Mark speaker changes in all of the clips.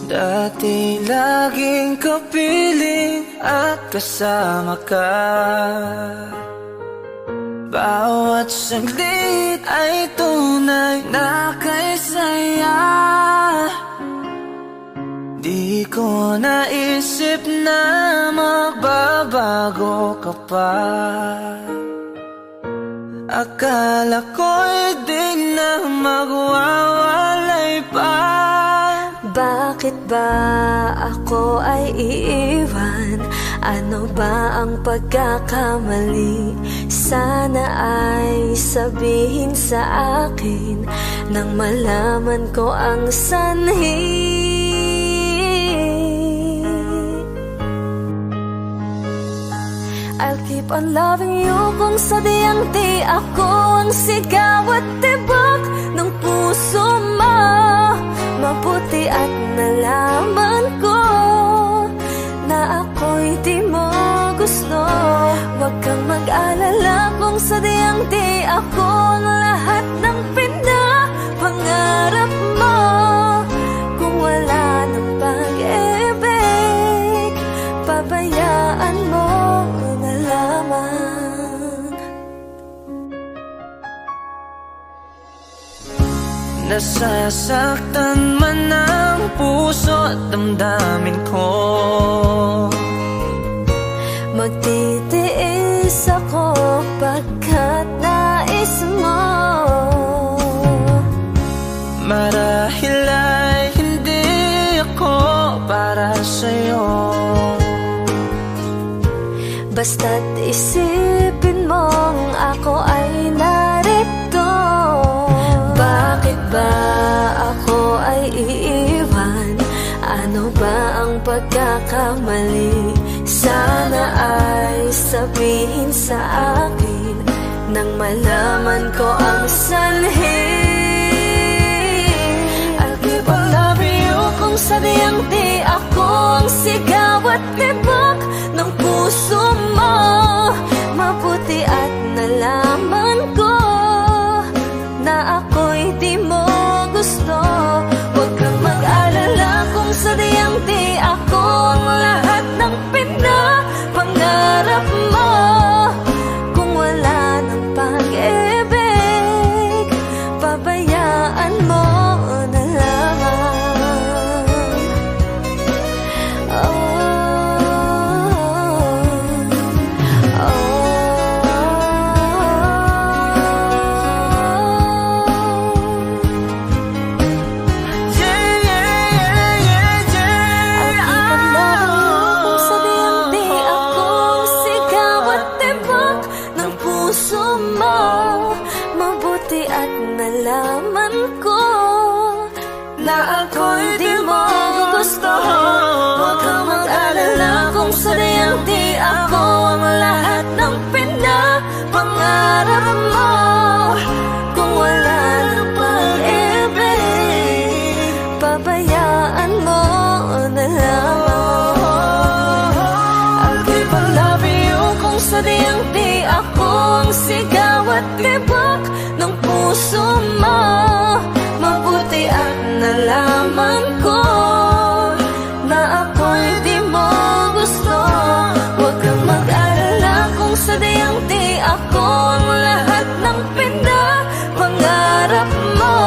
Speaker 1: Dati laging kapiling at kasama ka. Bawat saglit ay tunay na kay saya. Di ko naisip na magbabago ka pa. Akala ko'y di na magwawalay pa.
Speaker 2: Bakit ba ako ay iiwan? Ano ba ang pagkakamali? Sana ay sabihin sa akin nang malaman ko ang sanhi. I'll keep on loving you kung sadyang di ako ang sigaw at tibok ng puso mo. Mabuti at nalaman ko na ako'y di mo gusto. Huwag kang mag-alala kung sadyang di ako ang lahat ng pinapangarap mo. Kung wala ng pag-ibig, pabayaan mo na lamang.
Speaker 1: Nasasaktan man ang puso at damdamin ko.
Speaker 2: Magtitiis ako pagkat nais mo.
Speaker 1: Marahil ay hindi ako para sa'yo.
Speaker 2: Basta't isipin mong ako ay narito. Bakit ba ako ay iiwan? Ano ba ang pagkakamali? Sana ay sabihin sa akin nang malaman ko ang sanhi. I'll keep on loving you kung sadyang di ako ang sigaw at tibok ng puso mo. Mabuti at nalaman ko na ako'y di mo gusto. Huwag kang mag-alala kung sadyang di ako ang lahat ng pinapangarap mo. Kung wala ng pag-ibig, pabayaan mo na lamang. Mabuti at nalaman ko na ako'y di mo gusto. Huwag kang mag-alala kung sadyang di ako ang lahat ng pinapangarap mo. Kung wala ng pag-ibig, pabayaan mo na lamang. I'll keep on loving you kung sadyang di ako ang sigaw at tibok ng puso mo. Mabuti at nalaman ko na ako'y di mo gusto. Huwag kang mag-alala kung sadyang di ako ang lahat ng pinapangarap mo.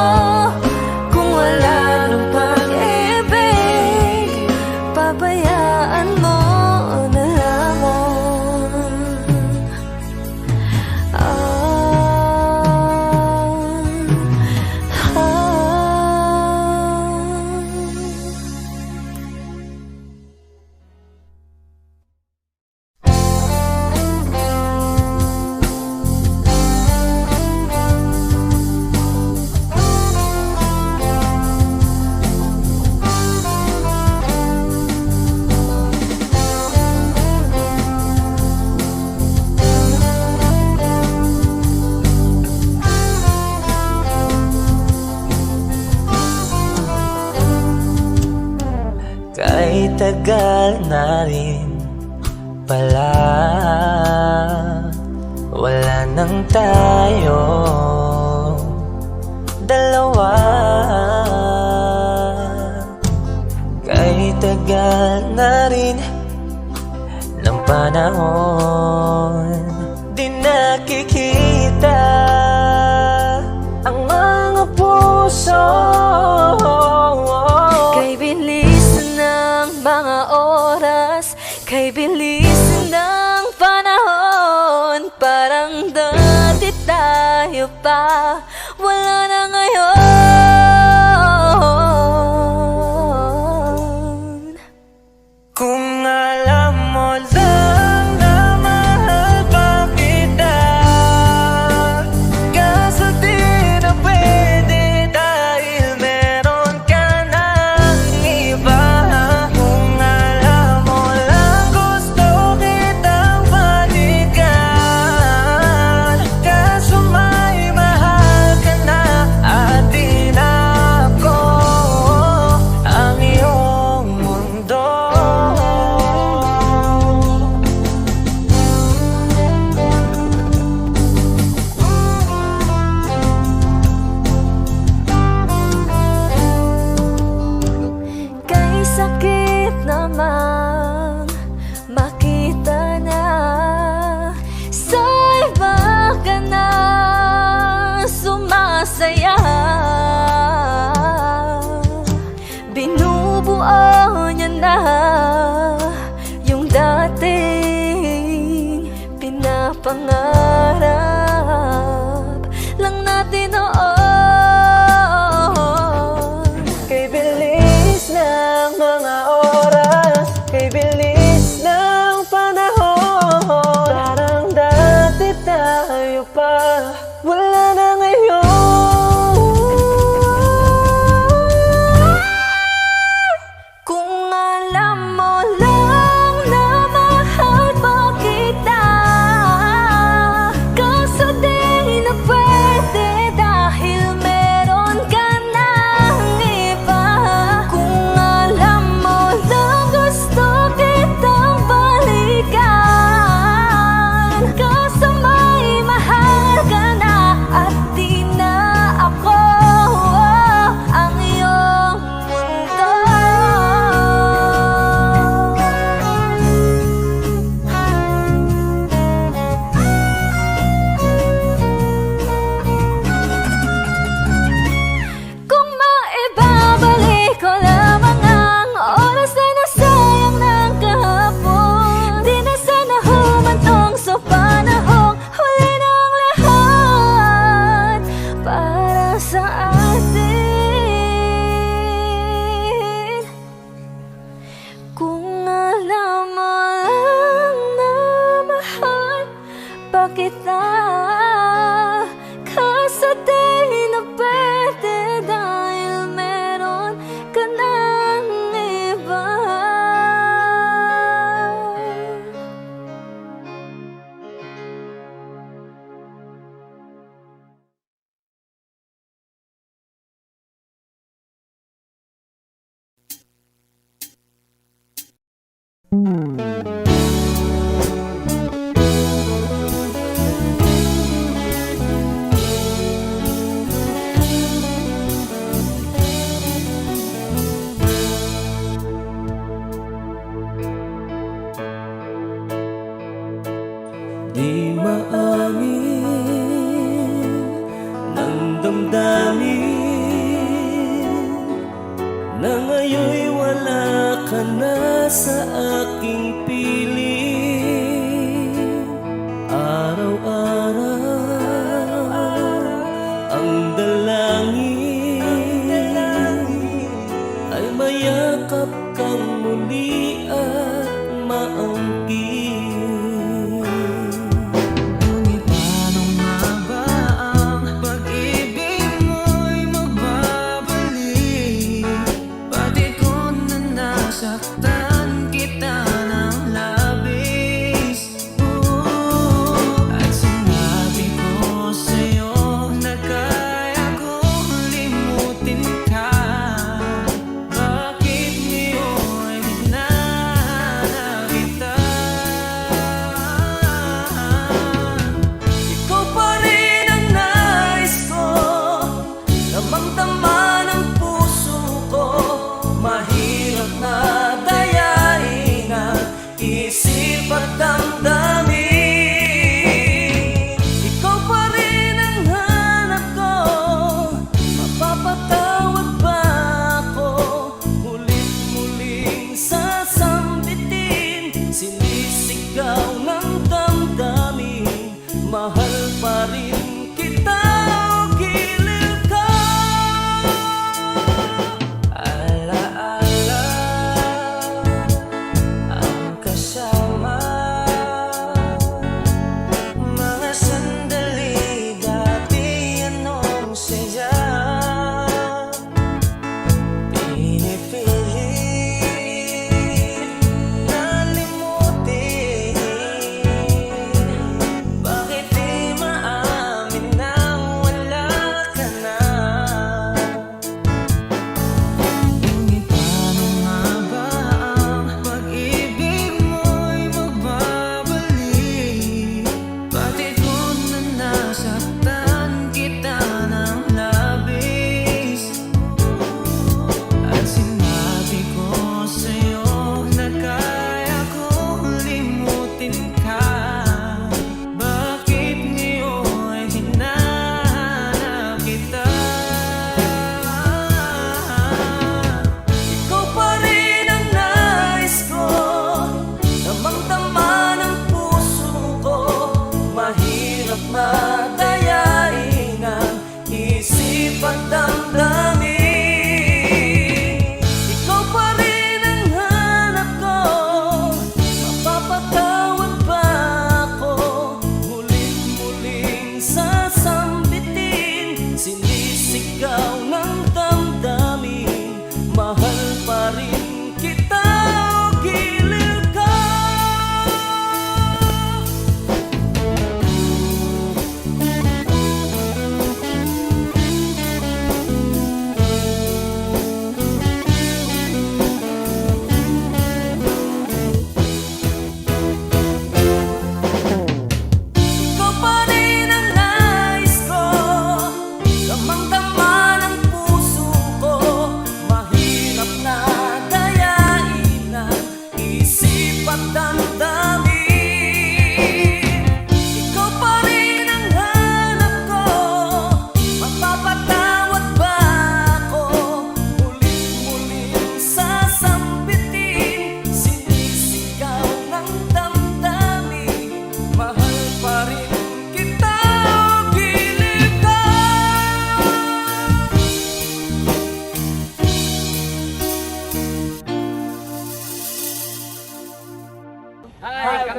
Speaker 2: Kung wala ng pag-ibig, pabayaan mo na lamang.
Speaker 1: Kahit tagal na rin pala, wala nang tayo dalawa. panahon. Di nakikita ang mga puso.
Speaker 2: Kay bilis ng mga oras, kay bilis ng panahon. Parang dati tayo pa, wala na ngayon.
Speaker 1: Kung alam mo lang na mahal pa kita, kaso di na pwede dahil meron ka ng iba. Kung alam mo lang gusto kitang balikan, kaso may mahal ka na at di na ako ang iyong mundo.
Speaker 2: Kay sakit namang makita na sa iba ka na sumasaya. Binubuo niya na yung dating pinapangarap lang natin noon.
Speaker 1: Kay bilis ng mga oras, kay bilis ng panahon. Parang dati tayo pa, wala na ngayon.
Speaker 2: Kung alam mo lang na mahal pa kita, kaso di na pwede dahil meron ka ng iba. Kung alam mo lang gusto kitang balikan, kaso may mahal ka na at di na ako ang iyong mundo. Kung maibabalik ko lamang ang oras na nasayang ng kahapon, di na sana humantong sa panahong huli ng lahat para sa atin. Kung alam mo lang na mahal pa kita, kaso di na pwede dahil meron ka ng iba.
Speaker 1: Di maangin ng damdamin na ngayon'y wala ka na sa aking piling. Araw-araw ang dalangin ay mayakap kang muli at maangkin. Ngunit paano nga ba ang pag-ibig mo'y magbabalik? Pati ko na nasaktan kita ng labis. At sinabi ko sa'yo na kaya kong limutin ka. Bakit ngayon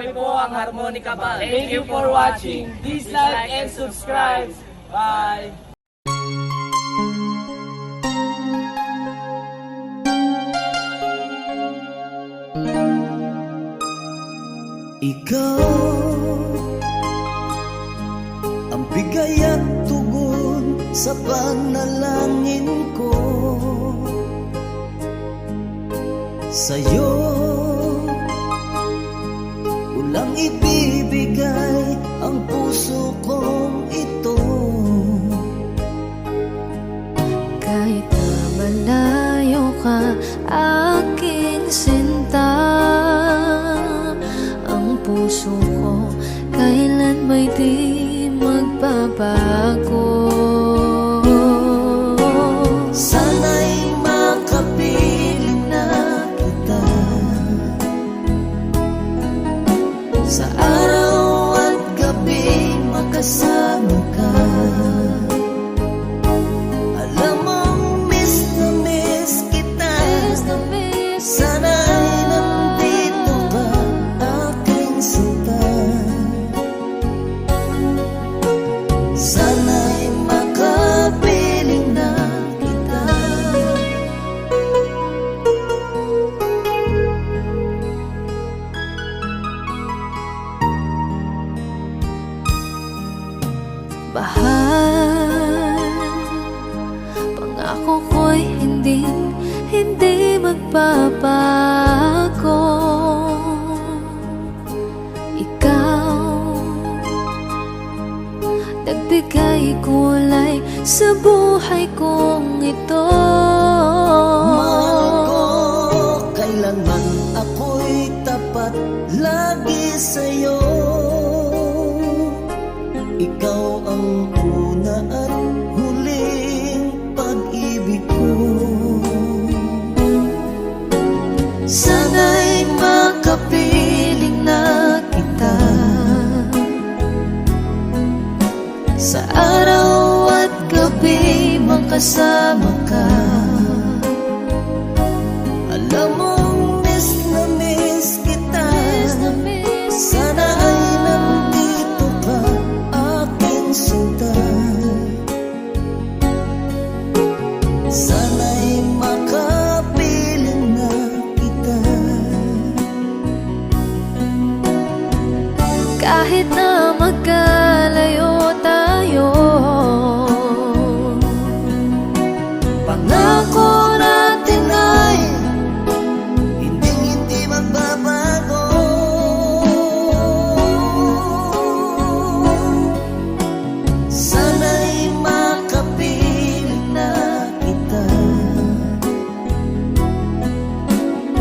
Speaker 3: Kami po ang Harmonica Band. Thank you for watching. Please like and subscribe. Bye!
Speaker 4: Ikaw ang bigay at tugon sa panalangin ko. Sa'yo ulang ibibigay ang puso kong ito.
Speaker 2: Kahit na malayo ka, aking sinta, ang puso ko kailan may di magbabago.
Speaker 4: Sana'y makapiling na kita sa araw at gabi, makasama ka. Alam mong miss na miss kita. Sana'y nandito ka, aking sinta. Sana'y makapiling na kita.
Speaker 2: Bahal, pangako ko'y hindi magbabago. Ikaw, nagbigay kulay sa buhay kong ito.
Speaker 4: Mahal ko, kailanman ako'y tapat lagi sa'yo. Ikaw ang una at huling pag-ibig ko. Sana'y makapiling na kita sa araw at gabi, makasama ka. Alam mong miss na miss kita. Sana ay nandito ka, aking sinta. Sana'y makapiling na kita.
Speaker 2: Kahit na magkalayo tayo,
Speaker 4: Pangako natin ay hindi magbabago. Sana'y makapiling na kita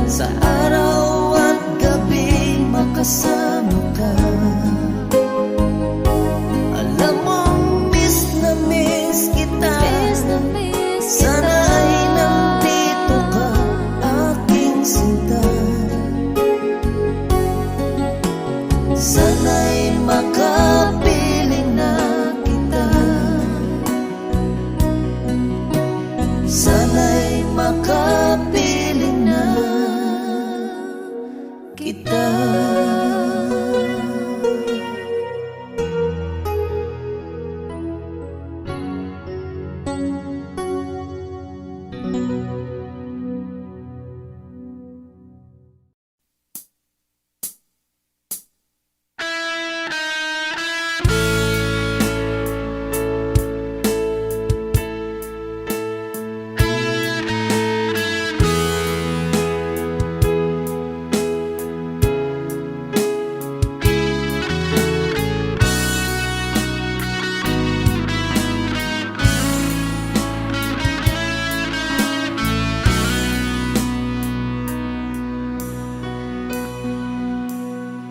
Speaker 4: sa araw at gabi, makasama ka. Alam mong miss na miss kita. Sana ay nandito ka, aking sinta. Sana'y makapiling na kita. Sana'y makapiling na kita.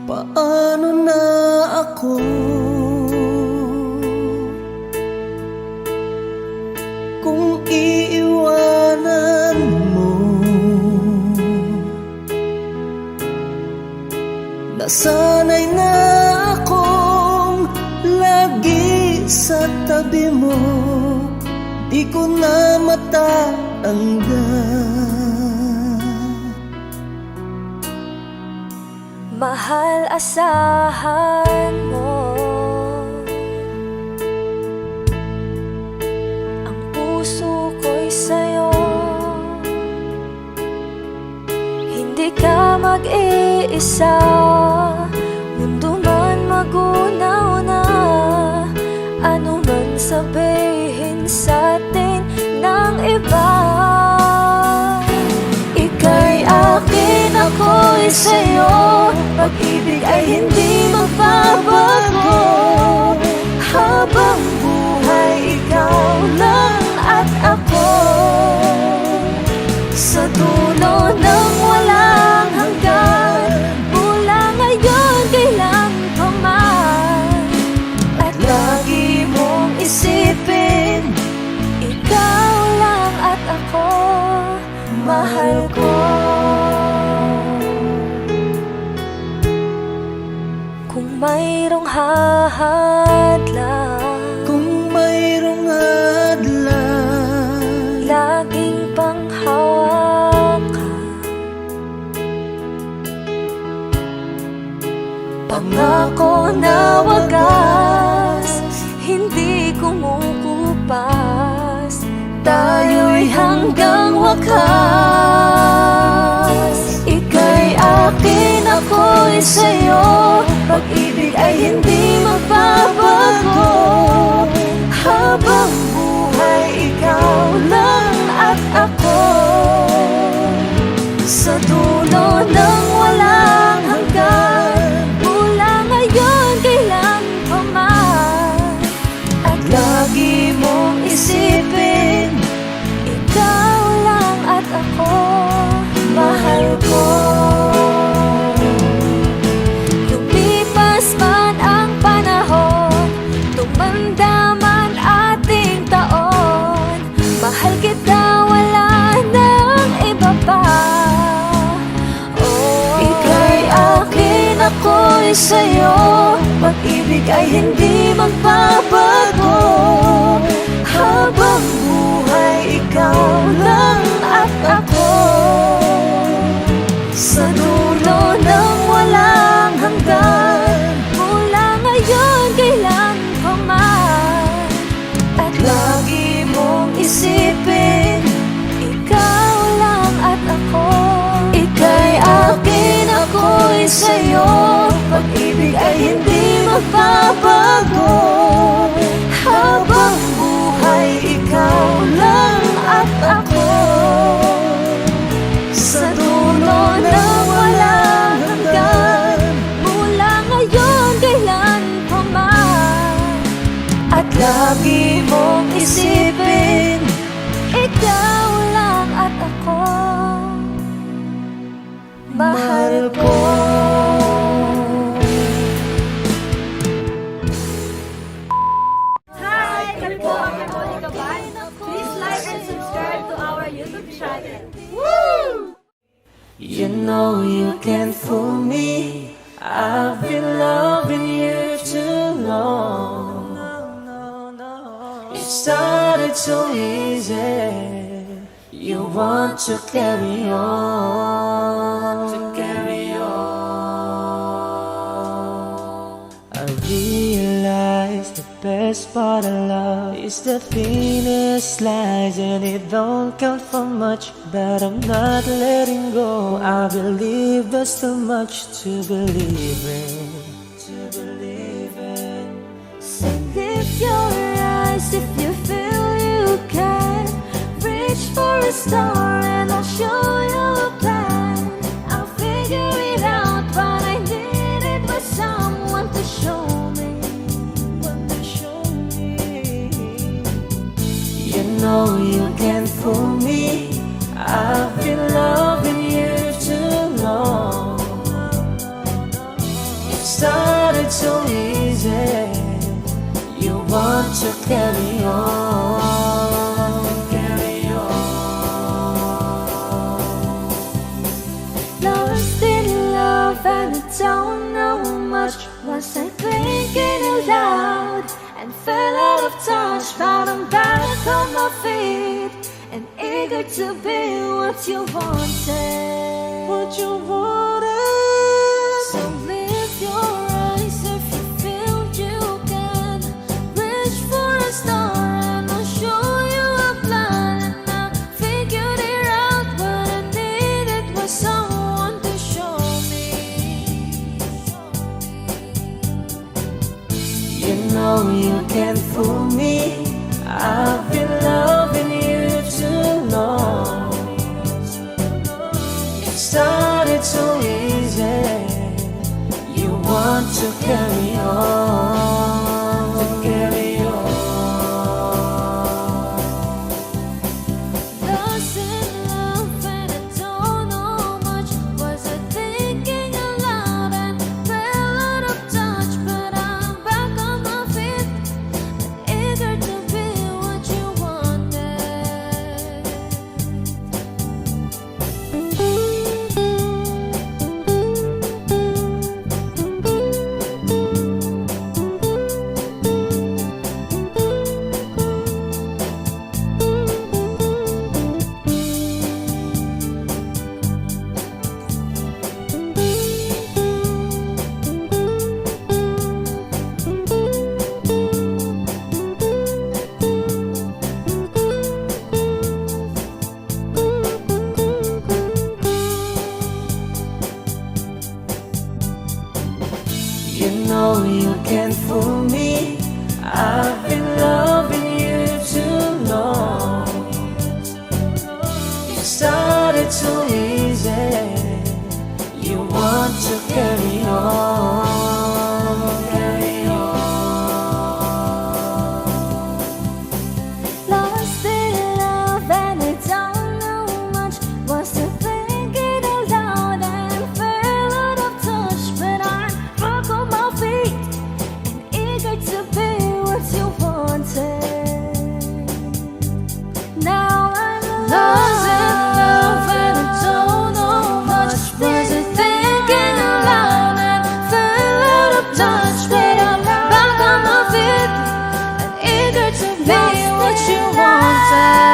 Speaker 4: Paano na ako kung iiwanan mo? Nasanay na akong lagi sa tabi mo, di ko na matatanggal.
Speaker 2: mahal asahan mo. Ang puso ko'y sa'yo, hindi ka mag-iisa. Mundo man magunaw na, ano man sabihin sa'tin ng iba. Ika'y akin, ako'y sa'yo, pag-ibig ay hindi magbabago. Habang buhay, ikaw lang at ako. Sa dulo ng walang hanggan, mula ngayon kailan pa man. At lagi mong isipin, ikaw lang at ako, mahal ko. Kung mayroong hahadlang,
Speaker 4: Kung mayroong hadlang,
Speaker 2: laging panghawakan, pangako na wagas, hindi kumukupas, tayo'y hanggang wakas. Ika'y akin, ako'y sa'yo, pag-ibig ay hindi magbabago. Habang buhay, ikaw lang at ako. Sa dulo ng walang hanggan, mula ngayon kailan pa man. At lagi mong isipin, ikaw lang at ako, mahal ko. Lumipas man ang panahon, tumanda man ating taon, mahal kita, wala nang iba pa. Ika'y akin, ako'y sa'yo, pag-ibig ay hindi magbabago. Habang buhay, ikaw lang at ako. Sa dulo ng walang hanggan, mula ngayon kailan pa man. At lagi mong isipin, ikaw lang at ako. Ika'y akin, ako'y sa'yo, pag-ibig ay hindi magbabago. Habang buhay, ikaw lang at ako. Sa dulo ng walang hanggan, mula ngayon kailan pa man. At lagi mong isipin, ikaw lang at ako, mahal ko.
Speaker 5: Hi! Kami po ang Monica Band. Please like and subscribe to our YouTube channel.
Speaker 1: You know you can't fool me. I've been loving you too long. It started so easy. You want to carry on, I realize the best part of love is the thinnest slice, and it don't count for much, but I'm not letting go. I believe there's too much to believe in.
Speaker 2: So lift your eyes if you feel you can. Reach for a star and I'll show you a plan. I'll figure it out, but I need it with someone to show me.
Speaker 1: You know you can't fool me. I've been loving you too long. It started so easy. You want to carry on,
Speaker 2: Lost in love and I don't know much. Was I thinking aloud and fell out of touch? But I'm back on my feet and eager to be what you wanted.
Speaker 1: what you wanted.
Speaker 2: So lift
Speaker 1: carry on, to carry on.
Speaker 2: Lost in love and I don't know much. Was I thinking aloud and fell out of touch? But I'm back on my feet, eager to be what you wanted.
Speaker 1: You know you can't fool me. I've been loving you too long. You started so easy. You want to carry on, carry on.
Speaker 2: Lost in love and I don't know much. Was I thinking aloud and fell out of touch? But I'm back on my feet and eager to be what you wanted. Now I'm lost in love and I don't know much. Was I thinking aloud and fell out of touch? But I'm back on my feet and eager to be what you wanted.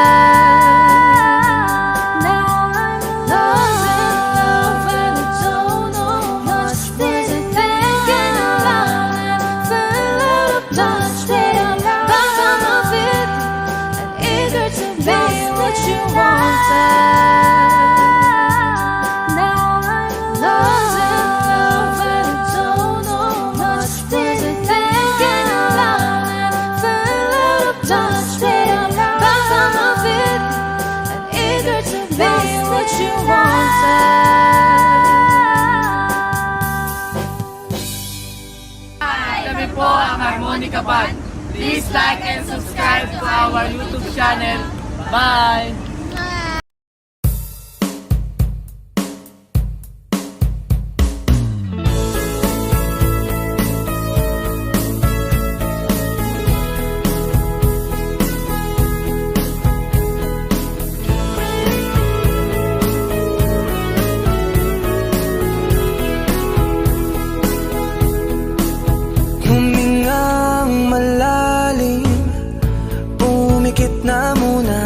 Speaker 2: Now I'm lost in love and I don't know much. Was I thinking aloud and fell out of touch? But I'm back on my feet and eager to be what you wanted. Now I'm lost in love and I don't know much. Was I thinking aloud and fell out of touch? But I'm back on my feet and eager to be what you wanted.
Speaker 3: Kami po ang Harmonica Band. Please like and subscribe to our YouTube channel. Bye!
Speaker 1: Humingang malalim, pumikit na muna.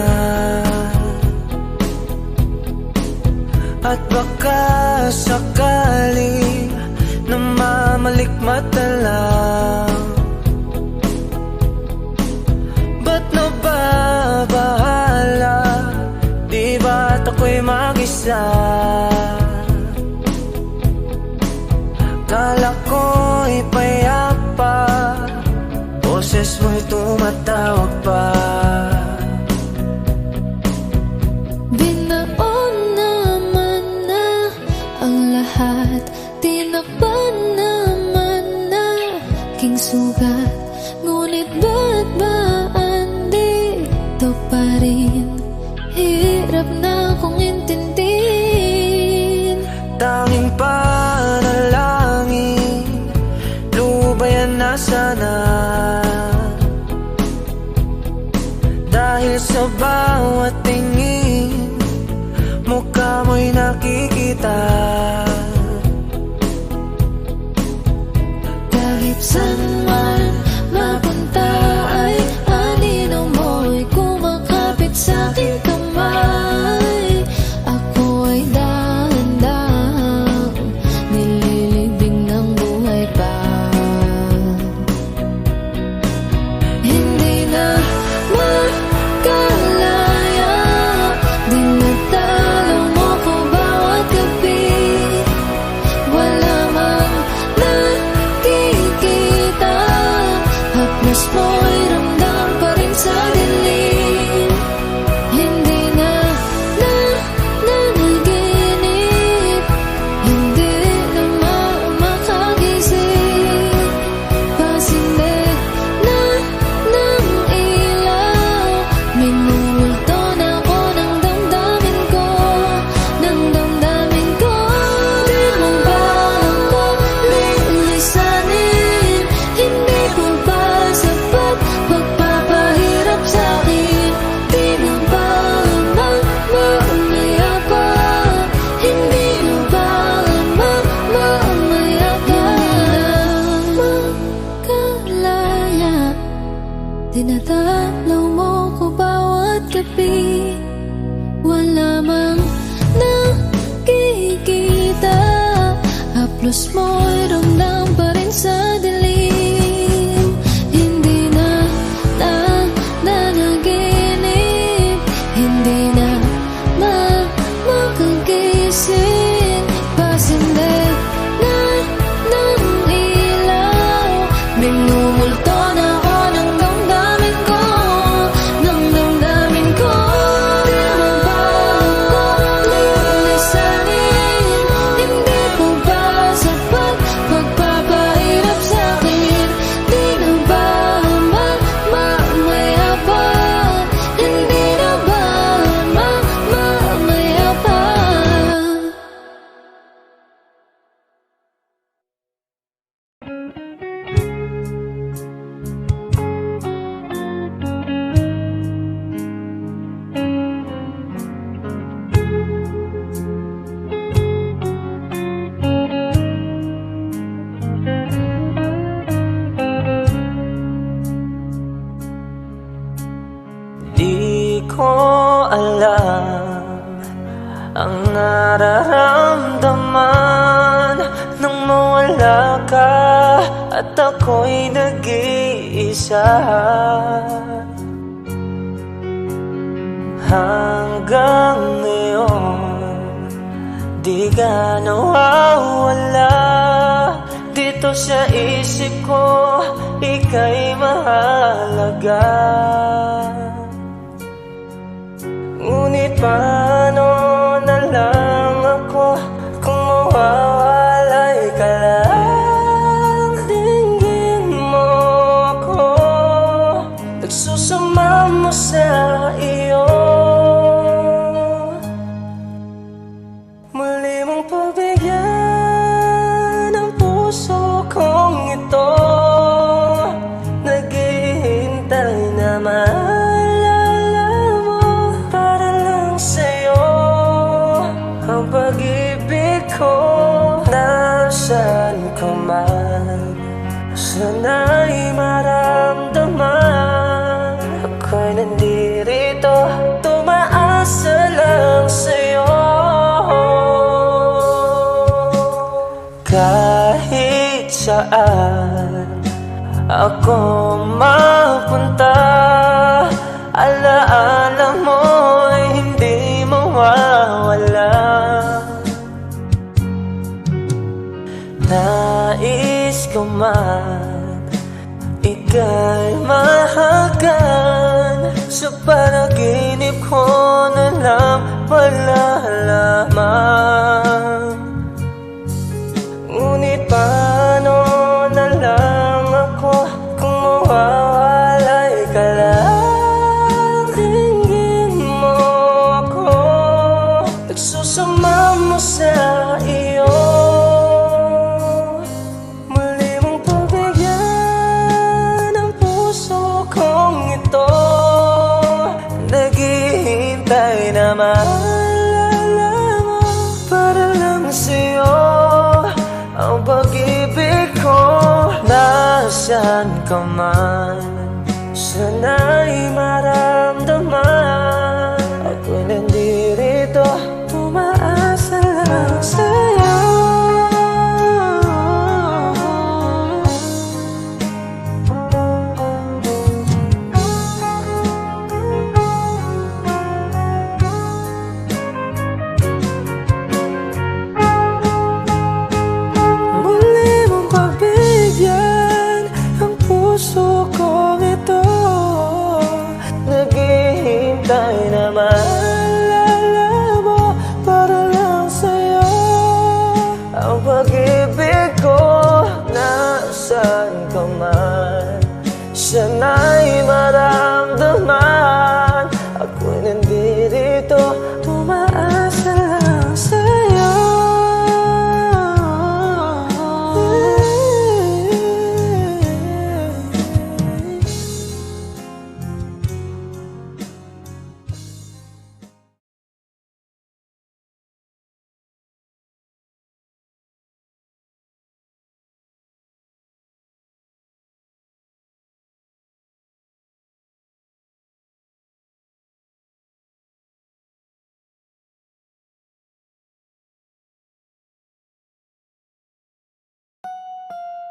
Speaker 1: At baka sakali namamalikmata lang. Ba't nababahala? Di ba't ako'y mag-isa? Kala ko'y payapa, boses mo'y tumatawag pa.
Speaker 2: Binaon naman na ang lahat, tinakpan naman na king sugat. Ngunit ba't ba andito pa rin? Hirap na kong intindihin.
Speaker 1: Tanging panalangin, lubayan na sana. Dahil sa bawat tingin, mukha mo'y nakikita.
Speaker 2: Kahit saan man mapunta ay anino mo'y kumakapit sa aking kamay. Ako ay dahan-dahang nililibing ng buhay pa. Hindi na makalaya, dinadalaw mo ko bawat gabi. Kilos mo'y ramdam pa rin sa dilim. Hindi na nanaginip, hindi na makagising. Pasindig na ng ilaw, minumulto na ako ng damdamin ko, ng damdamin ko. Di mo ba ako lilisanin? Hindi ko ba sapat magpapahirap sa'kin? Di na ba mamaya pa? Hindi na ba mamaya pa?
Speaker 1: Di ko alam ang nararamdaman nang mawala ka at ako'y nag-iisa. Hanggang ngayon, di ka nawawala dito sa isip ko, ika'y mahalaga. Ngunit paano na lang ako kung mawawalay ka lang? Dinggin mo ako, nagsusama mo sa iyo. Muli mong pagbigyan ang puso kong ito, naghihintay na maalala mo. Para lang sa'yo ang pag-ibig ko. Nasaan ka man, sana'y maramdaman. Ako'y nandirito, tumaasa lang sa'yo. Kahit saan ako mapunta, alaala mo'y hindi mawawala. Nais ko man ika'y mahagan, sa panaginip ko na lang malalaman. Ngunit paano na lang ako kung mawawalay ka lang? Dinggin mo ako, nagsusama mo sa iyo. Muli mong pagbigyan ang puso kong ito, naghihintay na maalala mo. Para lang sa'yo ang pag-ibig ko. Nasaan ka man, sana'y maramdaman. Ako'y nandirito, tumaasa lang sa'yo. Muli mong pagbigyan ang puso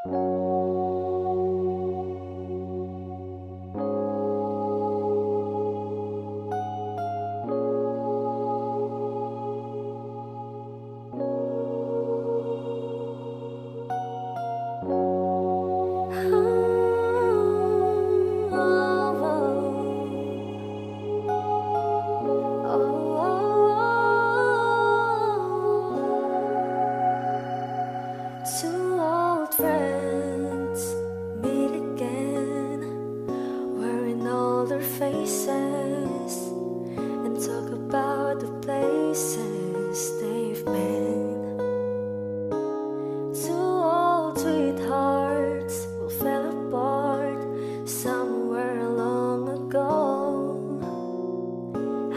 Speaker 2: Two old friends meet again, wearing older faces, and talk about the places they've been. Two old sweethearts who fell apart somewhere long ago.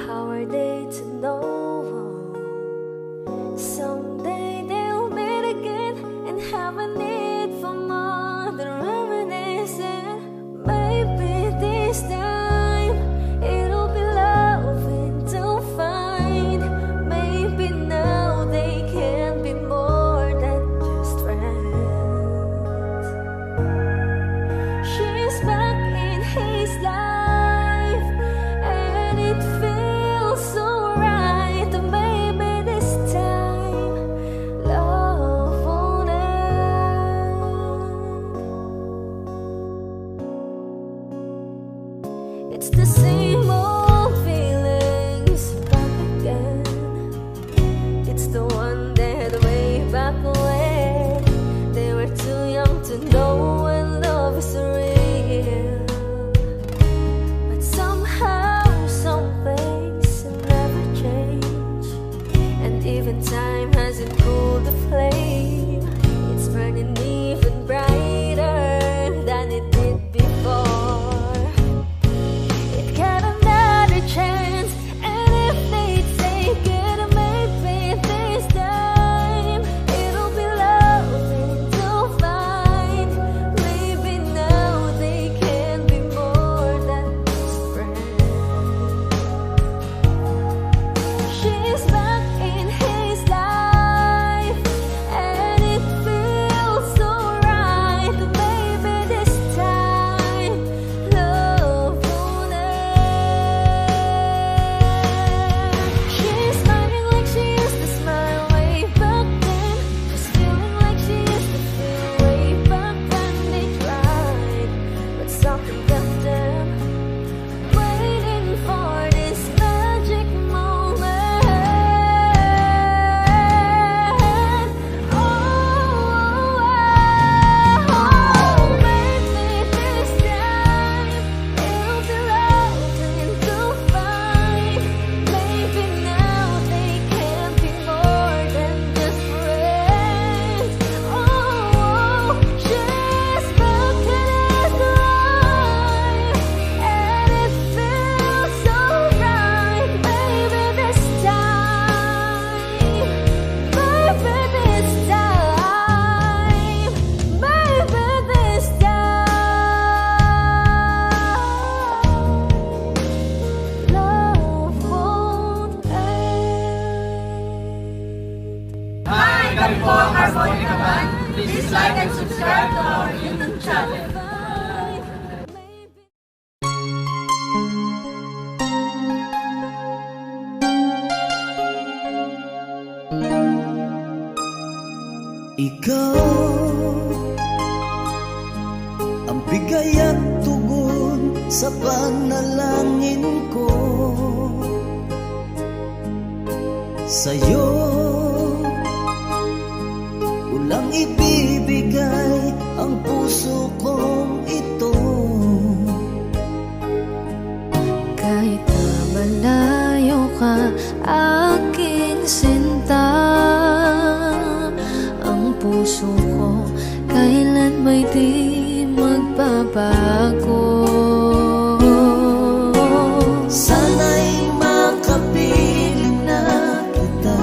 Speaker 2: How are they to know? Someday they'll meet again and have a need for more than reminiscing. Maybe this time it'll be loving to find. Maybe now they can be more than just friends. She's back in his life, and it feels so right. Maybe this time love won't end. It's the same old feelings back again. It's the one that way back when they were too young to know when love is real. But somehow, some things never change, and even time hasn't cooled the flame. It's burning even brighter than it did before. It got another chance, and if they take it, maybe this time it'll be loving to find. Maybe now they can be more than just friends. She's back in his life, and it feels so right. Maybe this time love won't end. She's smiling like she used to smile way back then. She's feeling like she used to feel way back when they tried, but something left them waiting for this magic moment. Oh, maybe this time it'll be loving to find. Maybe now they can be more than just friends. Oh, she's back in his life, and it feels so right. Maybe this time, maybe this time, maybe this time, love won't end.
Speaker 3: Hi, kami po ang Harmonica Band. Please like and subscribe to our YouTube channel.
Speaker 4: Ikaw ang bigay at tugon sa panalangin ko. Sa'yo ulang ibibigay ang puso kong ito.
Speaker 2: Kahit na malayo ka, aking sinta, ang puso ko kailan may di magbabago.
Speaker 4: Sana'y makapiling na kita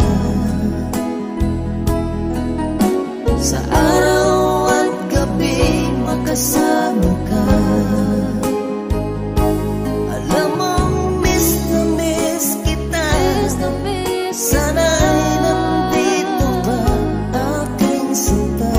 Speaker 4: sa araw at gabi, makasama ka. Alam mong miss na miss kita. Sana'y nandito ka, aking sinta.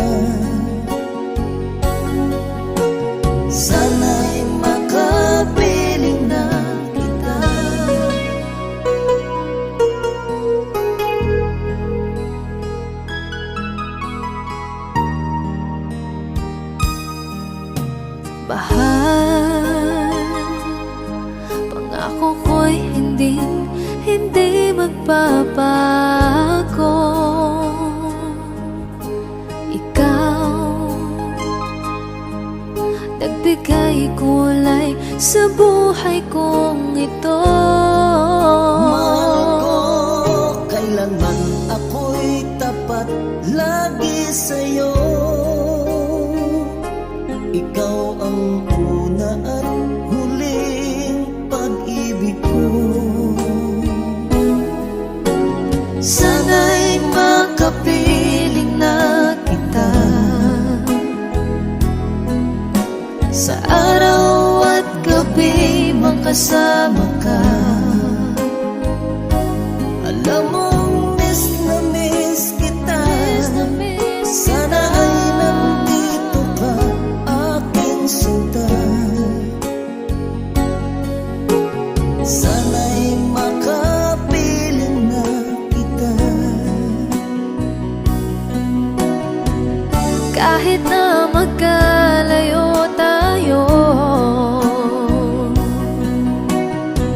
Speaker 4: kailanman ako'y tapat lagi sa'yo. Ikaw ang una at huling pag-ibig ko. Sana'y makapiling na kita sa araw at gabi, makasama ka. Alam mong miss na miss kita. Sana ay nandito ka, aking sinta. Sana'y makapiling na kita.
Speaker 2: Kahit na magkalayo tayo,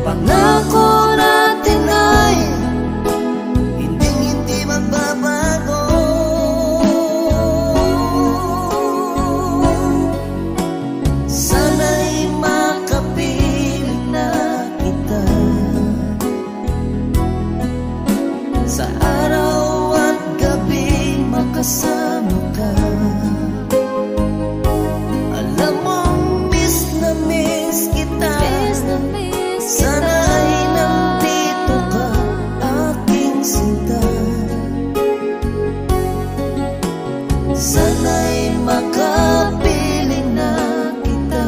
Speaker 4: Pangako natin ay hindi magbabago. Sana'y makapiling na kita sa araw at gabi, makasama ka. Alam mong miss na miss kita. Sana ay nandito ka, aking sinta. Sana'y makapiling na kita.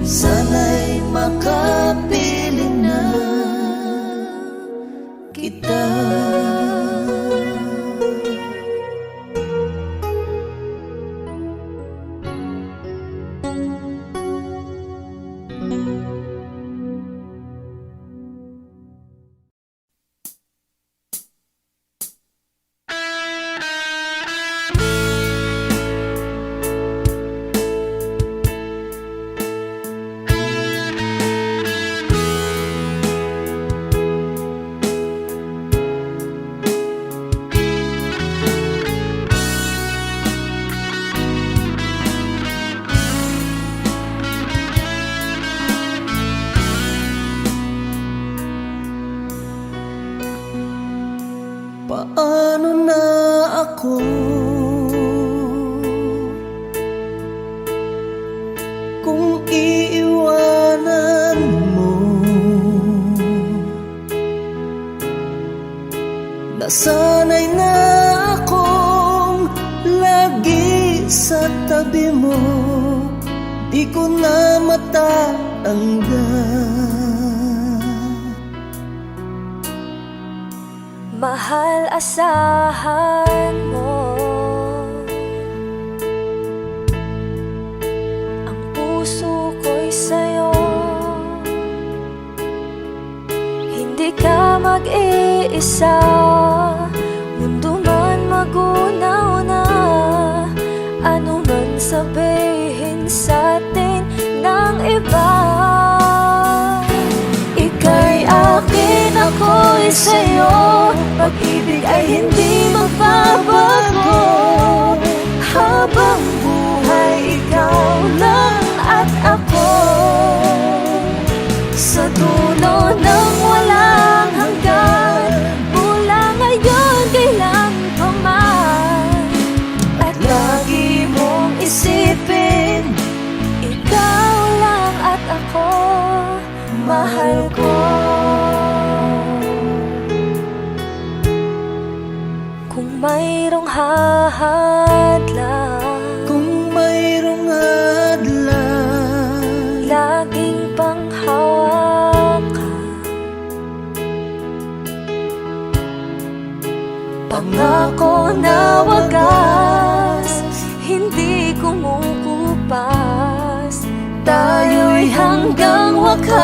Speaker 4: Sana'y makapiling na kita. Paano na ako kung iiwanan mo? Nasanay na akong lagi sa tabi mo, di ko na matatanggal.
Speaker 2: mahal, asahan mo. Ang puso ko'y sa'yo. Hindi ka mag-iisa, mundo man magunaw na. Ano man sabihin sa'tin ng iba, ika'y akin, ako'y sa'yo. Pag-ibig ay hindi magbabago. Habang buhay, ikaw lang at ako. Sa dulo ng walang hanggan, mula ngayon kailan pa man. At lagi mong isipin, ikaw lang at ako, mahal ko. Kung mayroong hahadlang,
Speaker 4: Kung mayroong hadlang,
Speaker 2: laging panghawakan. Pangako na wagas, hindi kumukupas. Tayo'y hanggang wakas.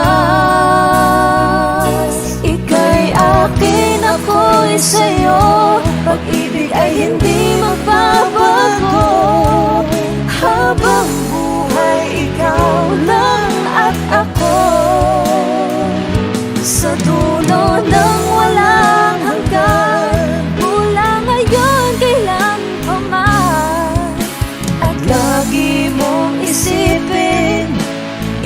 Speaker 2: Ika'y akin, ako'y sa'yo. Pag-ibig ay hindi magbabago. Habang buhay, ikaw lang at ako. Sa dulo ng walang hanggan, mula ngayon kailan pa man. At lagi mong isipin,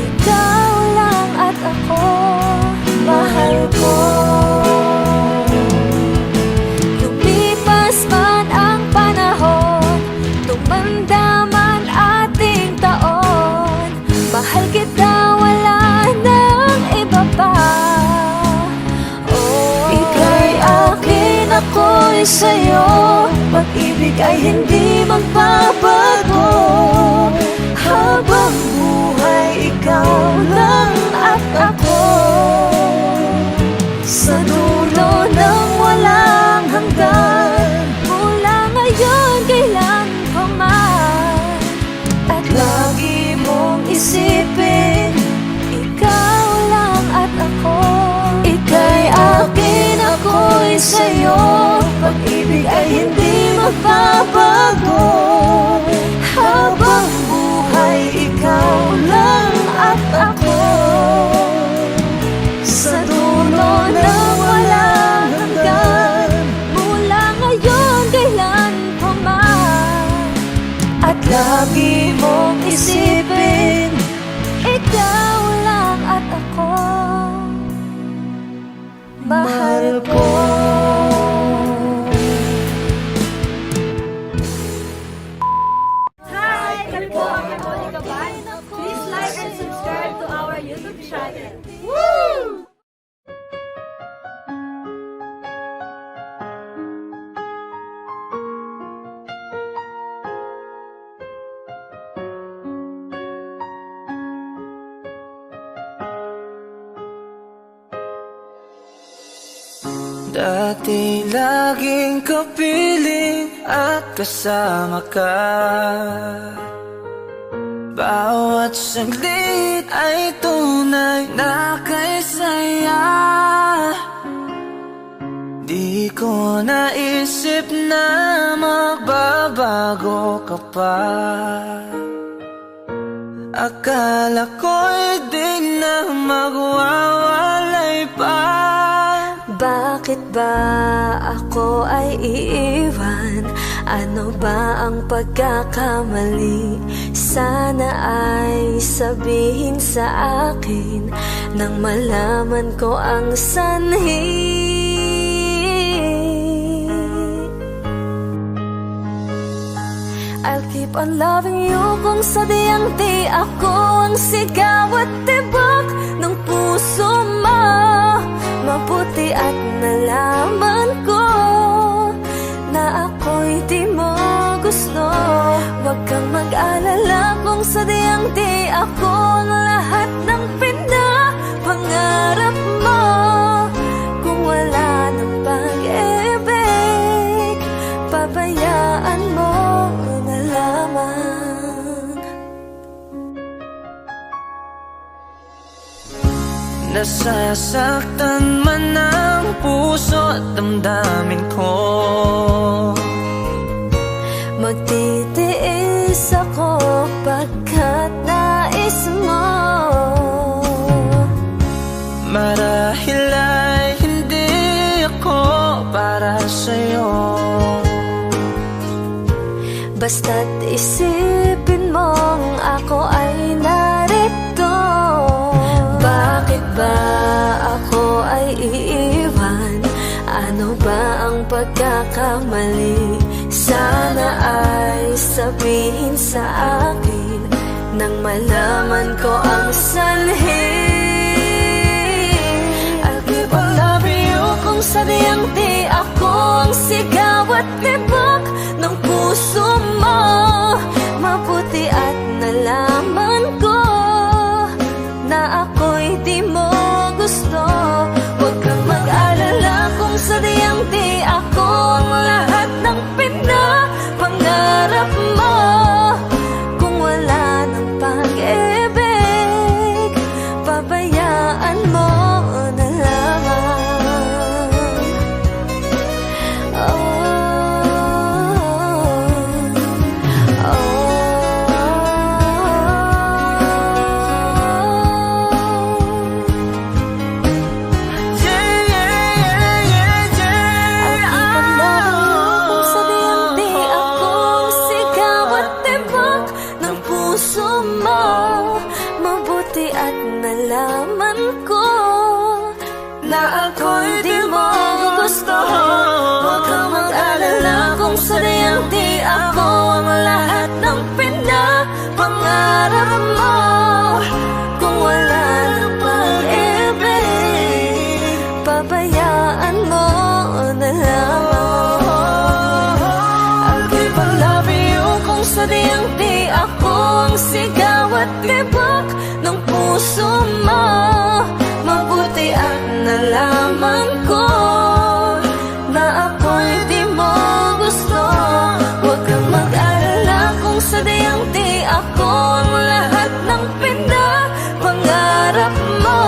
Speaker 2: ikaw lang at ako, mahal ko. ako'y sa'yo, pag-ibig ay hindi magbabago. Habang buhay, ikaw lang at ako. Sa dulo ng walang hanggan, mula ngayon kailan pa man. At lagi mong isipin, ikaw lang at ako. Ika'y akin, ako'y sa'yo, pag-ibig ay hindi magbabago. Habang buhay, ikaw lang at ako. Sa dulo ng walang hanggan, mula ngayon kailan pa man. At lagi mong isipin, ikaw lang at ako. Mahal ko.
Speaker 5: Hi! Kami po ang Monica Ban. Please like and subscribe to our YouTube channel. Woo!
Speaker 1: Dati laging kapiling at kasama ka. Bawat saglit ay tunay na kay saya. Di ko naisip na magbabago ka pa. Akala ko'y di na magwawalay pa.
Speaker 2: Bakit ba ako ay iiwan? Ano ba ang pagkakamali? Sana ay sabihin sa akin nang malaman ko ang sanhi. I'll keep on loving you kung sadyang di ako ang sigaw at tibok ng puso mo. Mabuti at nalaman ko na ako'y di mo gusto. Huwag kang mag-alala kung sadyang di ako ang lahat ng pinapangarap mo. Kung wala ng pag-ibig, pabayaan mo na lamang.
Speaker 1: Nasasaktan man ang puso at damdamin ko.
Speaker 2: Magtitiis ako pagkat nais mo.
Speaker 1: Marahil ay hindi ako para sa'yo.
Speaker 2: Basta't isipin mong ako ay narito. Bakit ba ako ay iiwan? Ano ba ang pagkakamali? Sana ay sabihin sa akin nang malaman ko ang sanhi. I'll keep on loving you kung sadyang di ako ang sigaw at tibok ng puso mo. Mabuti at nalaman ko na ako'y di mo gusto. Huwag kang mag-alala kung sadyang di ako ang lahat ng pinapangarap mo. Kung wala ng pag-ibig, pabayaan mo na lamang. Oh, nalaman ko na ako'y di mo gusto. Huwag kang mag-alala kung sadyang di ako ang lahat ng pinapangarap mo. Kung wala ng pag-ibig, pabayaan mo na lamang. akong sigaw at tibok ng puso mo. Mabuti at nalaman ko na ako'y di mo gusto. Huwag kang mag-alala kung sadyang di ako ang lahat ng pinapangarap mo.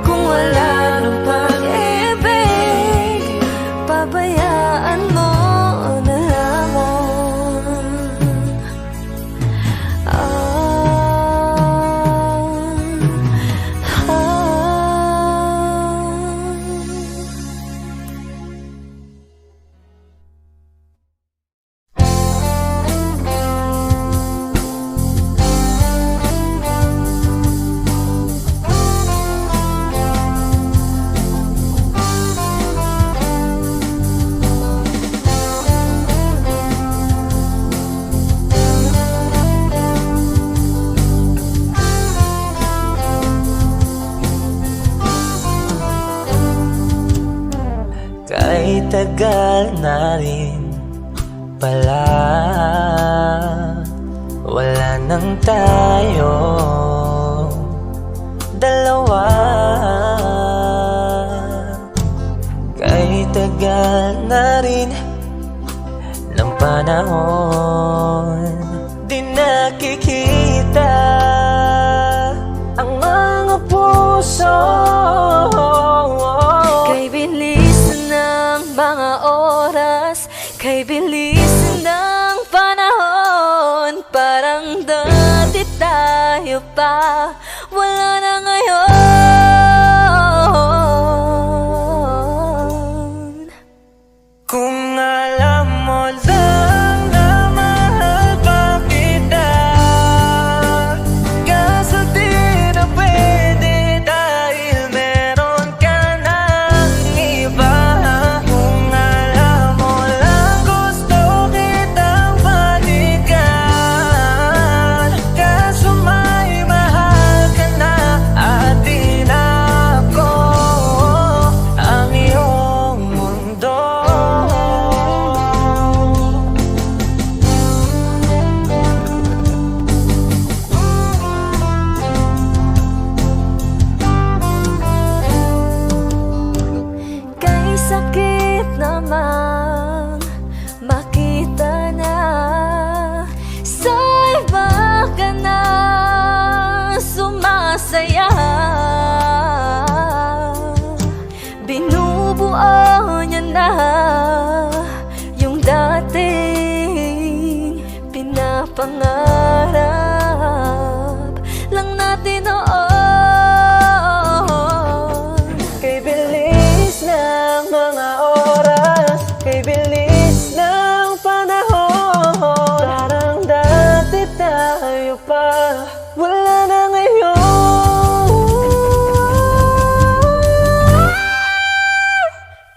Speaker 2: Kung wala nang pag-ibig, pabayaan mo na lamang.
Speaker 1: Kahit tagal na rin pala, wala nang tayo dalawa. Kahit tagal na rin ng panahon, di nakikita ang mga puso.
Speaker 2: Kay bilis ng mga oras, kay bilis ng panahon, parang dati tayo pa, wala na ngayon.
Speaker 1: Kung alam mo lang na mahal pa kita, kaso di na pwede dahil meron ka ng iba. Kung alam mo lang gusto kitang balikan, kaso may mahal ka na at di na ako ang iyong mundo.
Speaker 2: Kay sakit namang makita na sa iba ka na sumasaya. Binubuo niya na yung dating pinapangarap lang natin noon.
Speaker 1: Kay bilis ng mga oras, kay bilis ng panahon, parang dati tayo pa, wala na ngayon.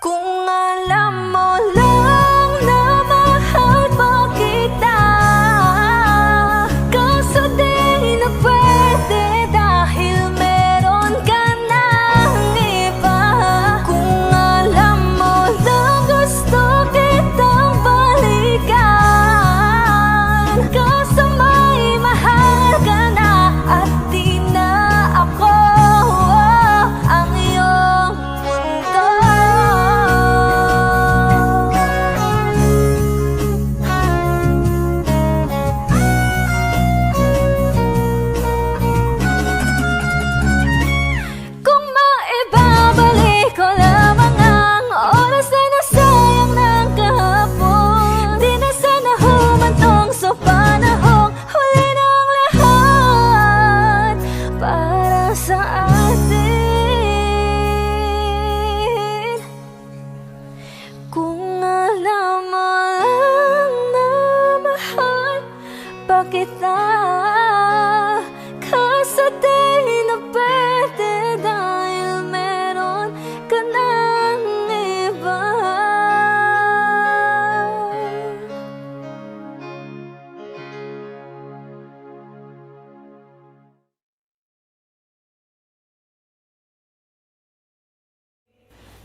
Speaker 2: Kung alam mo lang na mahal pa kita, kaso di na pwede dahil meron ka ng iba. Kung alam mo lang gusto kitang balikan, kaso may mahal ka na at di na ako ang iyong mundo. Kung maibabalik ko lamang ang oras na nasayang ng kahapon, di na sana humantong sa panahong huli ng lahat para sa atin. Kung alam mo lang na mahal pa kita, kaso di na pwede dahil meron ka ng iba.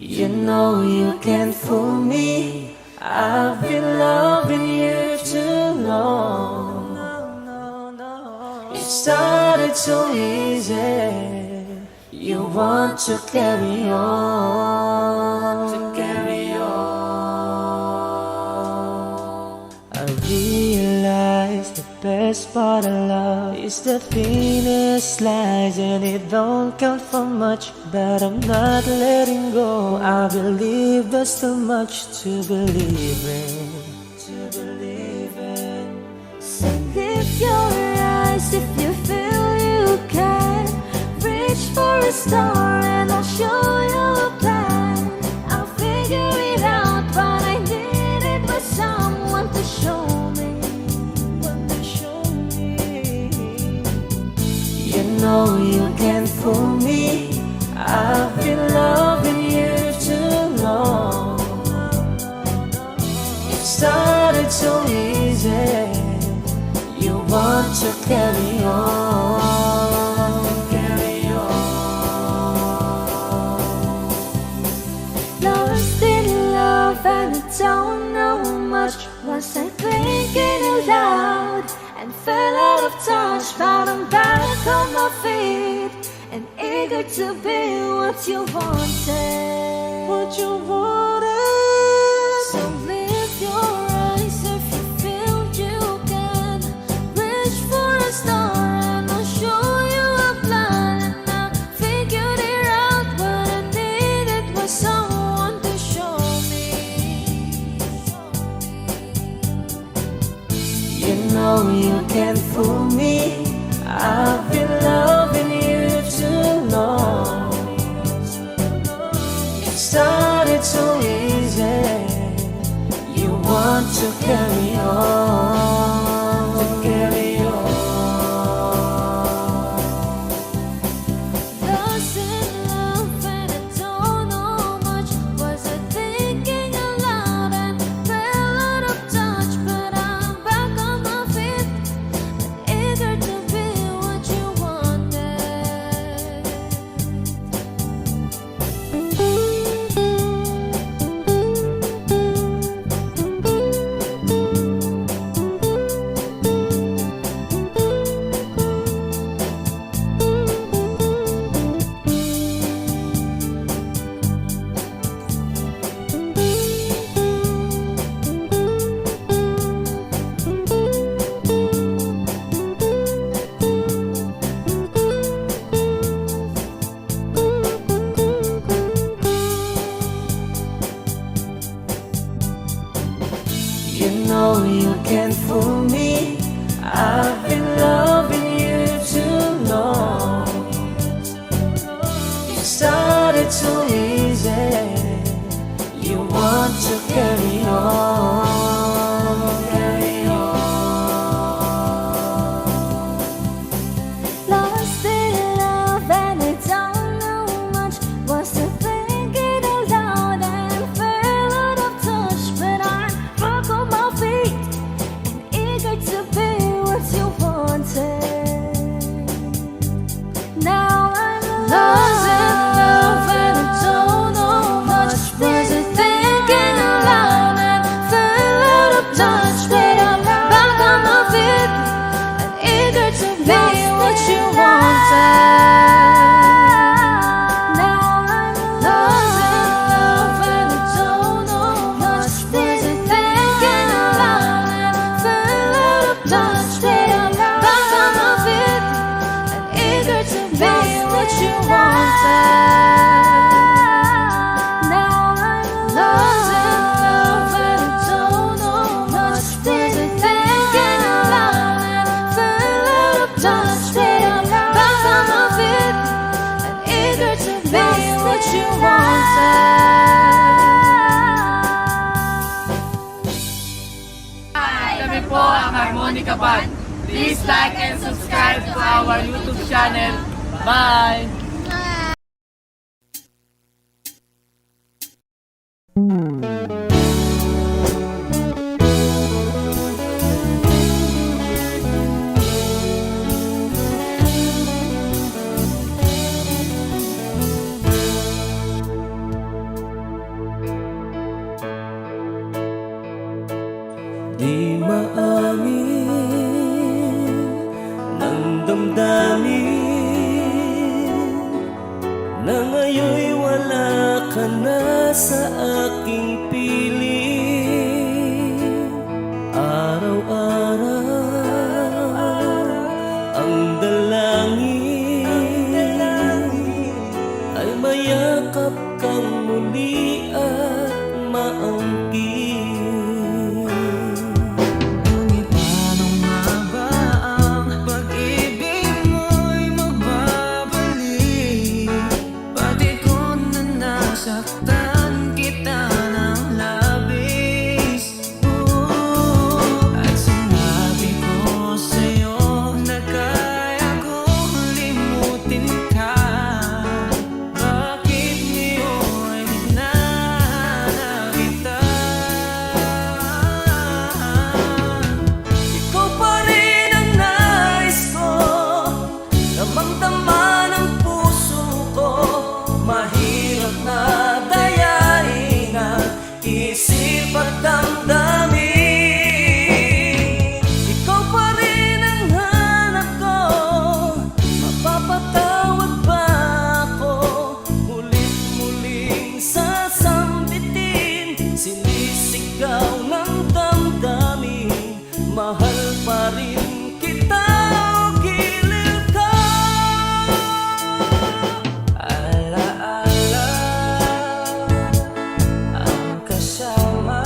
Speaker 1: You know you can't fool me, I've been loving you too long. started so easy. You want to carry on, I realize the best part of love is the thinnest slice, and it don't count for much, but I'm not letting go. I believe there's too much to believe in.
Speaker 2: So lift your eyes if you feel you can. Reach for a star and I'll show you a plan. I'll figure it out, but I needed was someone to show me.
Speaker 1: You know you can't fool me. I've been loving you too long. It started so easy. You want to carry on,
Speaker 2: Lost in love and I don't know much. Was I thinking aloud and fell out of touch? But I'm back on my feet and eager to be what you wanted. So lift your eyes if you feel you can. Reach for a star and I'll show you a plan. And I figured it out, but I needed was someone to show me.
Speaker 1: You know you can't fool me. I've been loving you too long. It started so easy. You want to carry on,
Speaker 2: Lost in love and I don't know much. Was I thinking aloud and fell out of touch? But I'm back on my feet and eager to be what you
Speaker 1: You know you can't fool me. I've been loving you too long. It started so easy. You want to carry on,
Speaker 2: Lost in love and I don't know much. Was I thinking aloud and fell out of touch? But I'm back on my feet and eager to be what you wanted. Now I'm lost in love and I don't know much. Was I thinking aloud and fell out of touch? But I'm back on my feet and eager to be what you wanted. Now I'm lost in love and I don't know much. Was I thinking aloud and fell out of touch? But I'm back on my feet and eager to be what you wanted. Now I'm lost in love and I don't know much. Was I thinking aloud and fell out of touch? But I'm back on my feet and eager to be what you wanted.
Speaker 3: Kami po ang Harmonica Band. Please like and subscribe to our YouTube channel. Bye!
Speaker 1: Di maamin ng damdamin
Speaker 4: damdamin na ngayon'y wala ka na sa aking piling. Araw-araw ang dalangin ay mayakap kang muli at maangkin. Ngunit paano nga ba ang pag-ibig mo'y magbabalik? Pati ko na nasaktan kita ng labis. At sinabi ko sa'yo na kaya kong limutin ka. Bakit ngayon hinahanap kita? Ikaw pa rin ang nais ko, damang-dama ng puso ko. Mahirap na dayain ang isip at damdamin. Ikaw pa rin ang hanap ko, mapapatawad ba ako? Mulit-muling sasambitin, sinisigaw ng damdamin. Mahal pa rin kita o giliw ka. Alaala ang kasama,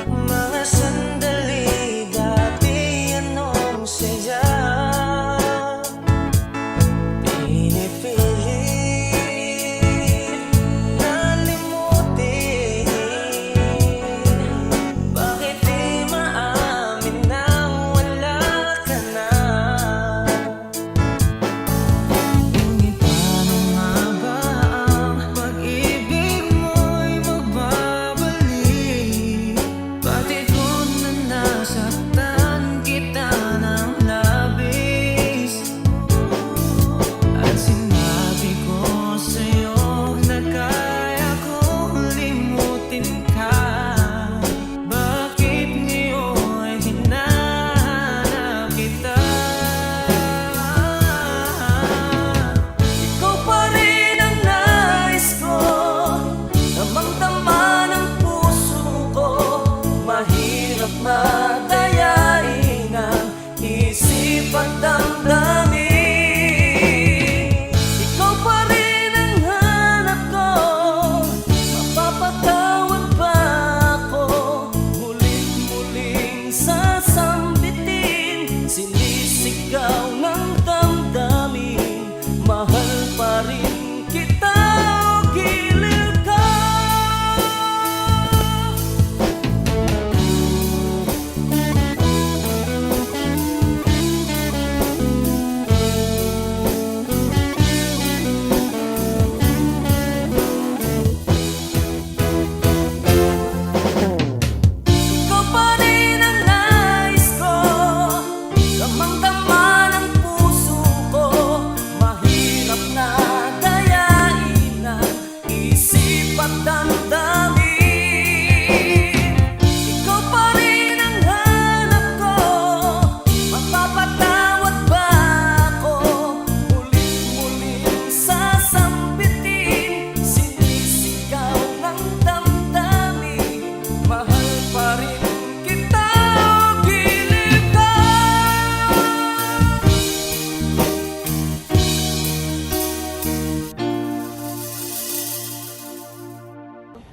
Speaker 4: mga sandali dati anong saya. Pinipilit na limutin, bakit di maamin na wala ka na? Ngunit paano nga ba ang pag-ibig mo'y magbabalik? Pati ko na nasaktan kita ng labis. At sinabi ko sa'yo na kaya kong limutin ka. Bakit ngayon hinahanap kita? Ikaw pa rin ang nais ko, damang-dama ng puso ko. Mahirap madayain ang isip at damdamin. Ikaw pa rin ang hanap ko, mapapatawad ba ako? Mulit-muling sasambitin, sinisigaw ng damdamin. Mahal pa rin kita o giliw ka. Ikaw pa rin ang nais ko, damang-dama ng puso ko. Mahirap na dayain ang isip at damdamin. Ikaw pa rin ang hanap ko, mapapatawad ba ako? Mulit-muling sasambitin, sinisigaw ng damdamin. Mahal pa rin kita o giliw ka.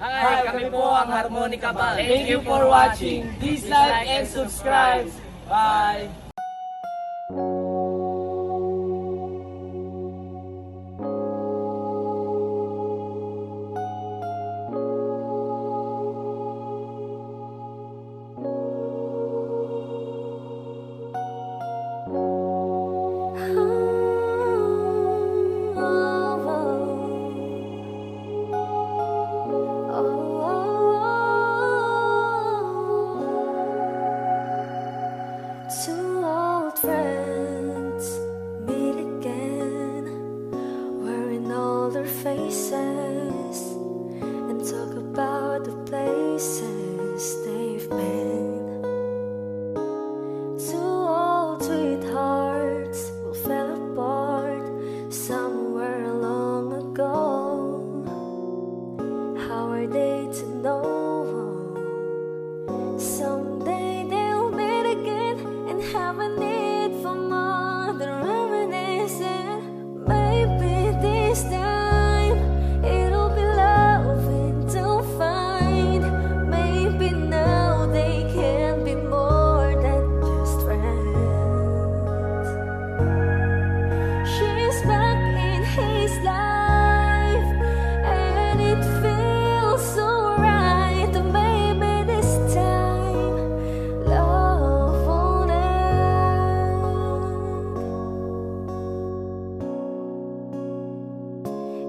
Speaker 3: Hi, kami po ang Harmonica Band. Thank you for watching. Please like and subscribe. Bye!
Speaker 2: Two old friends meet again, wearing all their faces, and talk about the places they've been. Two old sweethearts are they to know? Someday they'll meet again and have a need for more than reminiscing. Maybe this time it'll be loving to find. Maybe now they can be more than just friends. She's back in his life, and it feels so right. Maybe this time love won't end.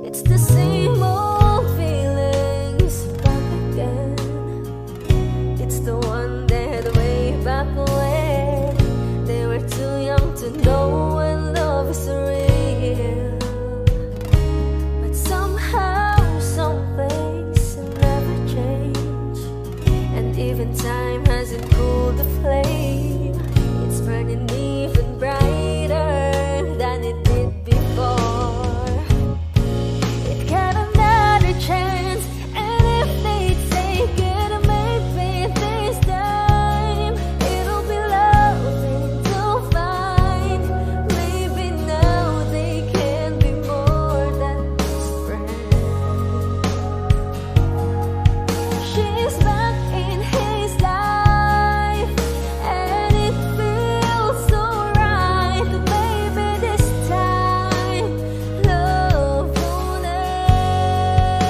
Speaker 2: It's the same old feelings back again. It's the one that way back when they were too young to know when love is real. But somehow some things never change, and even time hasn't cooled the flame. It's burning even brighter than it did before. It got another chance, and if they take it, maybe this time it'll be loving to find. Maybe now they can be more than just friends. She's back in his life, and it feels so right. Maybe this time love won't end.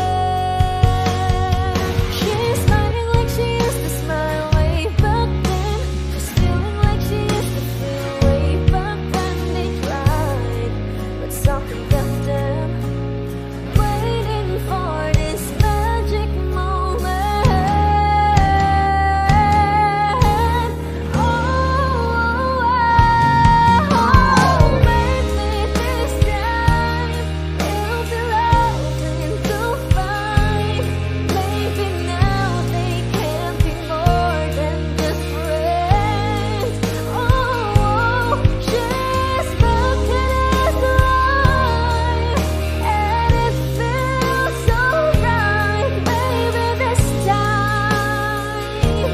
Speaker 2: She's smiling like she used to smile way back then. She's feeling like she used to feel way back when they tried, but something left them waiting for this magic moment. Maybe this time it'll be loving to find. Maybe now they can be more than just friends. She's back in his life, and it feels so right. Maybe this time,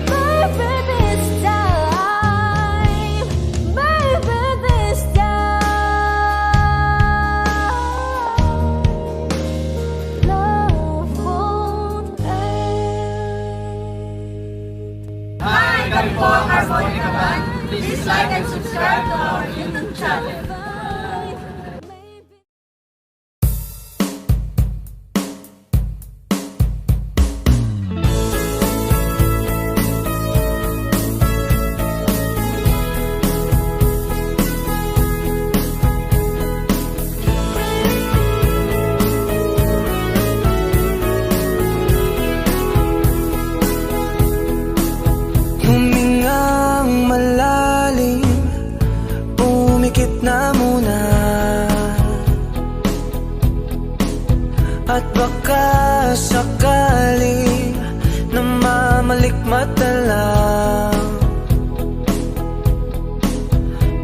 Speaker 2: maybe this time, maybe this time, love won't end.
Speaker 3: Hi, kami po ang Harmonica Band. Please like and subscribe to our YouTube channel.
Speaker 4: Humingang malalim, umikit na muna, at baka sakali namamalikmata lang.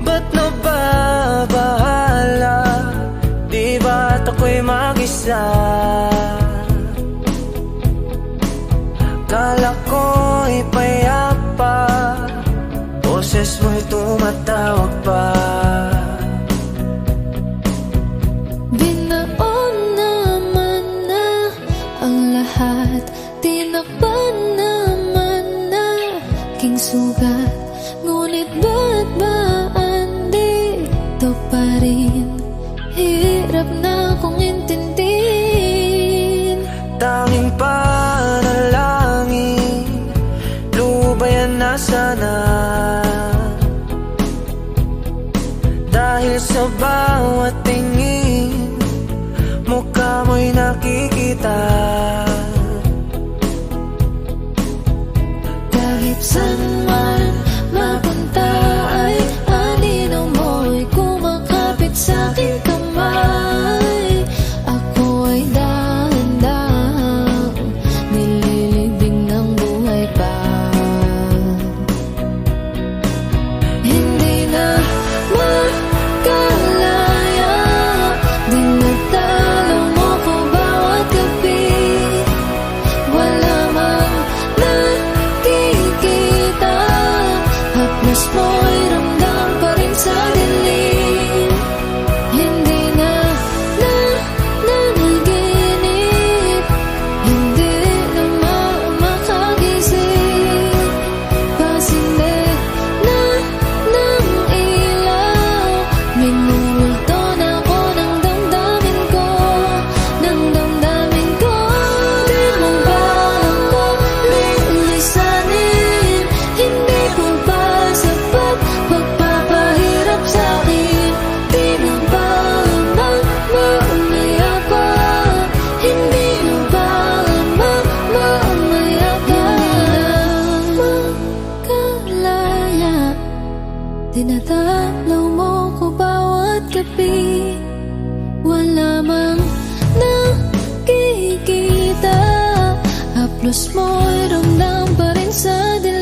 Speaker 4: Ba't nababahala? Di ba't ako'y mag-isa? Kala ko'y payapa, boses mo'y tumatawag pa.
Speaker 2: Binaon naman na ang lahat, tinakpan naman na king sugat. Ngunit ba't ba andito pa rin? Hirap na kong intindihin.
Speaker 4: Tanging panalangin, lubayan na sana. Dahil sa bawat tingin, mukha mo'y nakikita.
Speaker 2: Kahit saan man mapunta ay anino mo'y kumakapit sa aking kamay. Ako ay dahan-dahang nililibing ng buhay pa. Hindi na makalaya, dinatalo mo ko bawat gabi. kilos mo'y ramdam pa rin sa dilim.